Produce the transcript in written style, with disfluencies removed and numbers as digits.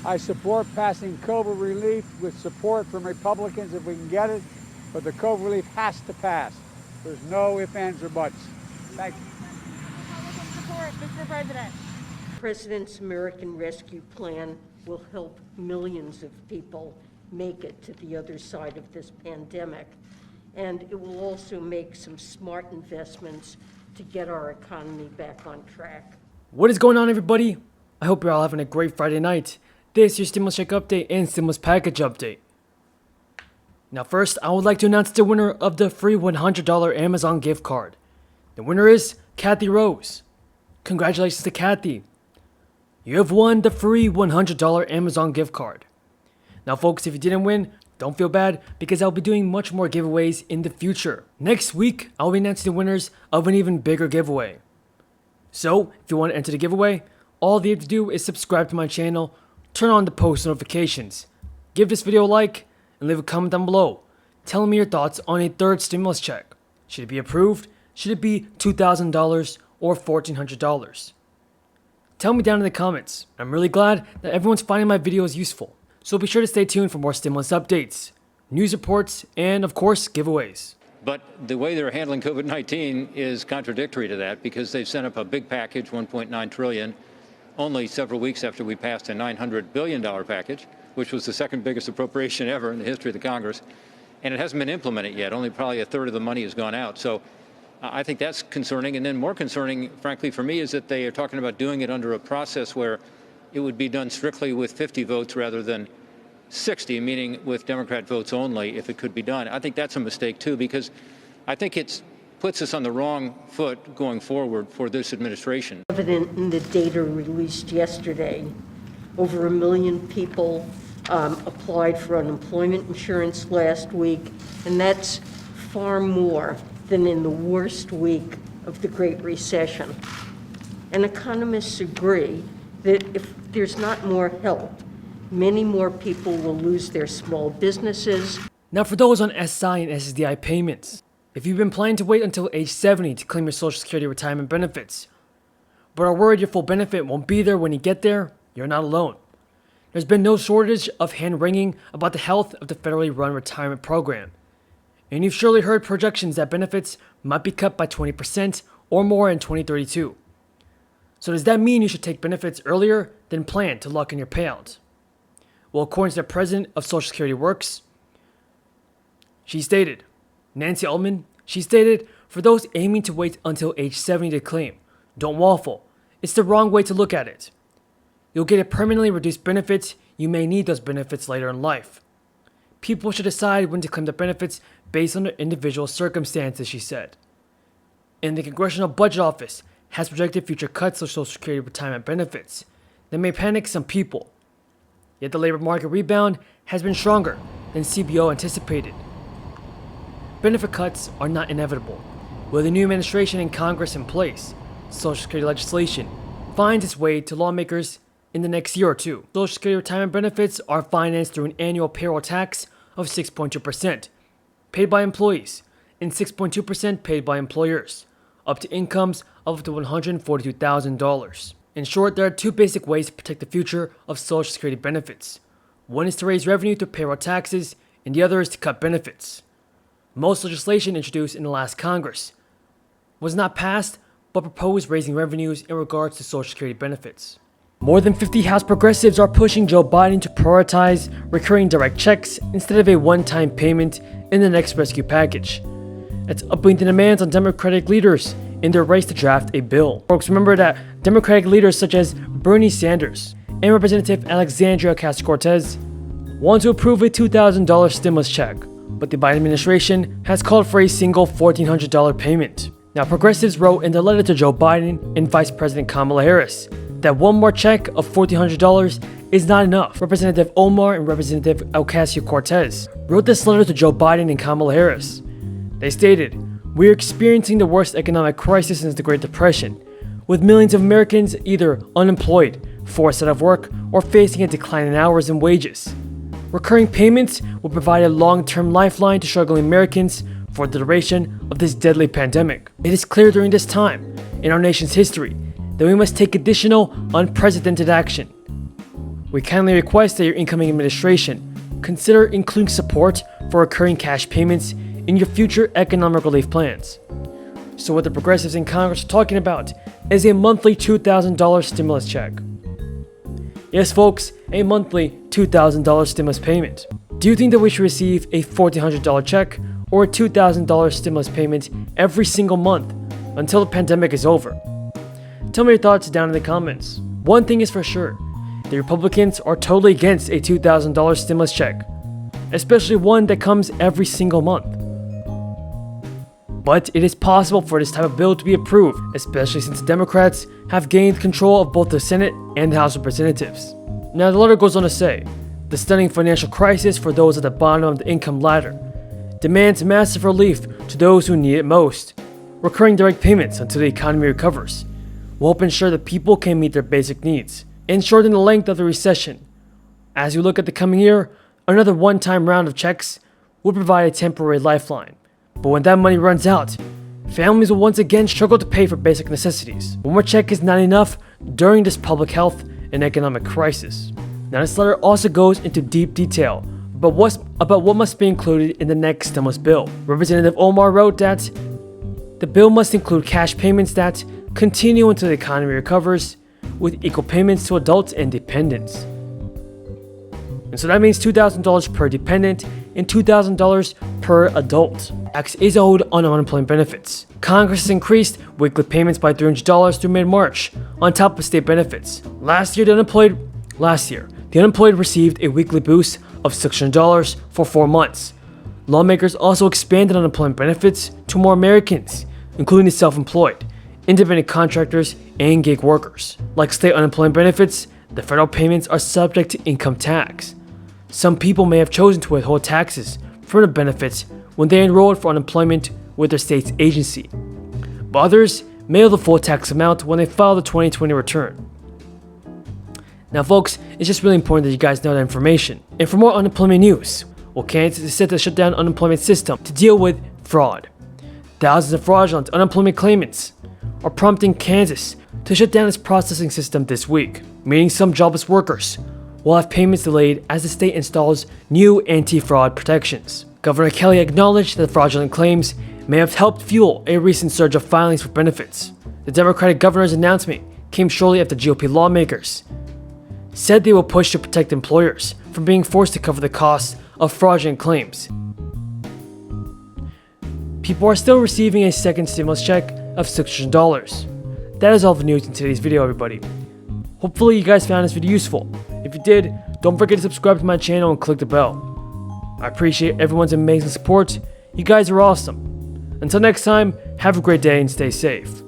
I support passing COVID relief with support from Republicans if we can get it, but the COVID relief has to pass. There's no ifs, ands, or buts. Thank you. Republican support, Mr. President. The President's American Rescue Plan will help millions of people make it to the other side of this pandemic. And it will also make some smart investments to get our economy back on track. What is going on, everybody? I hope you're all having a great Friday night. This is your stimulus check update and stimulus package update. Now first, I would like to announce the winner of the free $100 Amazon gift card. The winner is Kathy Rose. Congratulations to Kathy. You have won the free $100 Amazon gift card. Now folks, if you didn't win, don't feel bad because I'll be doing much more giveaways in the future. Next week, I'll be announcing the winners of an even bigger giveaway. So, if you want to enter the giveaway, all you have to do is subscribe to my channel, turn on the post notifications, give this video a like, and leave a comment down below telling me your thoughts on a third stimulus check. Should it be approved? Should it be $2,000 or $1,400? Tell me down in the comments. I'm really glad that everyone's finding my videos useful. So be sure to stay tuned for more stimulus updates, news reports, and of course, giveaways. But the way they're handling COVID-19 is contradictory to that because they've sent up a big package, $1.9 trillion, only several weeks after we passed a $900 billion package, which was the second biggest appropriation ever in the history of the Congress. And it hasn't been implemented yet. Only probably a third of the money has gone out. So I think that's concerning. And then more concerning, frankly, for me, is that they are talking about doing it under a process where it would be done strictly with 50 votes rather than 60, meaning with Democrat votes only, if it could be done. I think that's a mistake, too, because I think it puts us on the wrong foot going forward for this administration. Evident in the data released yesterday, over 1 million people applied for unemployment insurance last week, and that's far more than in the worst week of the Great Recession. And economists agree that if there's not more help, many more people will lose their small businesses. Now for those on SI and SSDI payments, if you've been planning to wait until age 70 to claim your Social Security retirement benefits, but are worried your full benefit won't be there when you get there, you're not alone. There's been no shortage of hand-wringing about the health of the federally run retirement program. And you've surely heard projections that benefits might be cut by 20% or more in 2032. So does that mean you should take benefits earlier than planned to lock in your payout? Well, according to the president of Social Security Works, Nancy Altman, she stated, for those aiming to wait until age 70 to claim, don't waffle. It's the wrong way to look at it. You'll get a permanently reduced benefit. You may need those benefits later in life. People should decide when to claim the benefits based on their individual circumstances, she said. And the Congressional Budget Office has projected future cuts of Social Security retirement benefits that may panic some people. Yet the labor market rebound has been stronger than CBO anticipated. Benefit cuts are not inevitable. With a new administration and Congress in place, Social Security legislation finds its way to lawmakers in the next year or two. Social Security retirement benefits are financed through an annual payroll tax of 6.2%, paid by employees, and 6.2% paid by employers, up to incomes of up to $142,000. In short, there are two basic ways to protect the future of Social Security benefits. One is to raise revenue through payroll taxes, and the other is to cut benefits. Most legislation introduced in the last Congress was not passed, but proposed raising revenues in regards to Social Security benefits. More than 50 House progressives are pushing Joe Biden to prioritize recurring direct checks instead of a one-time payment in the next rescue package. It's upping the demands on Democratic leaders in their race to draft a bill. Folks, remember that Democratic leaders such as Bernie Sanders and Representative Alexandria Ocasio-Cortez want to approve a $2,000 stimulus check, but the Biden administration has called for a single $1,400 payment. Now, progressives wrote in the letter to Joe Biden and Vice President Kamala Harris that one more check of $1,400 is not enough. Representative Omar and Representative Ocasio-Cortez wrote this letter to Joe Biden and Kamala Harris. They stated, "We are experiencing the worst economic crisis since the Great Depression, with millions of Americans either unemployed, forced out of work, or facing a decline in hours and wages. Recurring payments will provide a long-term lifeline to struggling Americans for the duration of this deadly pandemic. It is clear during this time in our nation's history that we must take additional unprecedented action. we kindly request that your incoming administration consider including support for recurring cash payments in your future economic relief plans. So what the progressives in Congress are talking about is a monthly $2,000 stimulus check. Yes, folks, a monthly $2,000 stimulus payment. Do you think that we should receive a $1,400 check or a $2,000 stimulus payment every single month until the pandemic is over? Tell me your thoughts down in the comments. One thing is for sure, the Republicans are totally against a $2,000 stimulus check, especially one that comes every single month. But it is possible for this type of bill to be approved, especially since the Democrats have gained control of both the Senate and the House of Representatives. Now, the letter goes on to say, the stunning financial crisis for those at the bottom of the income ladder demands massive relief to those who need it most. Recurring direct payments until the economy recovers will help ensure that people can meet their basic needs and shorten the length of the recession. As we look at the coming year, another one-time round of checks will provide a temporary lifeline. But when that money runs out, families will once again struggle to pay for basic necessities. One more check is not enough during this public health and economic crisis. Now, this letter also goes into deep detail about what must be included in the next stimulus bill. Representative Omar wrote that the bill must include cash payments that continue until the economy recovers, with equal payments to adults and dependents. And so that means $2,000 per dependent and $2,000 per adult. Tax is owed on unemployment benefits. Congress has increased weekly payments by $300 through mid-March, on top of state benefits. Last year, the unemployed received a weekly boost of $600 for 4 months. Lawmakers also expanded unemployment benefits to more Americans, including the self-employed, independent contractors, and gig workers. Like state unemployment benefits, the federal payments are subject to income tax. Some people may have chosen to withhold taxes from the benefits when they enrolled for unemployment with their state's agency, but others may owe the full tax amount when they file the 2020 return. Now, folks, it's just really important that you guys know that information. And for more unemployment news, candidates is set to shut down unemployment system to deal with fraud. Thousands of fraudulent unemployment claimants are prompting Kansas to shut down its processing system this week, meaning some jobless workers will have payments delayed as the state installs new anti-fraud protections. Governor Kelly acknowledged that fraudulent claims may have helped fuel a recent surge of filings for benefits. The Democratic governor's announcement came shortly after GOP lawmakers said they will push to protect employers from being forced to cover the costs of fraudulent claims. People are still receiving a second stimulus check of $600. That is all the news in today's video, everybody. Hopefully you guys found this video useful. If you did, don't forget to subscribe to my channel and click the bell. I appreciate everyone's amazing support. You guys are awesome. Until next time, have a great day and stay safe.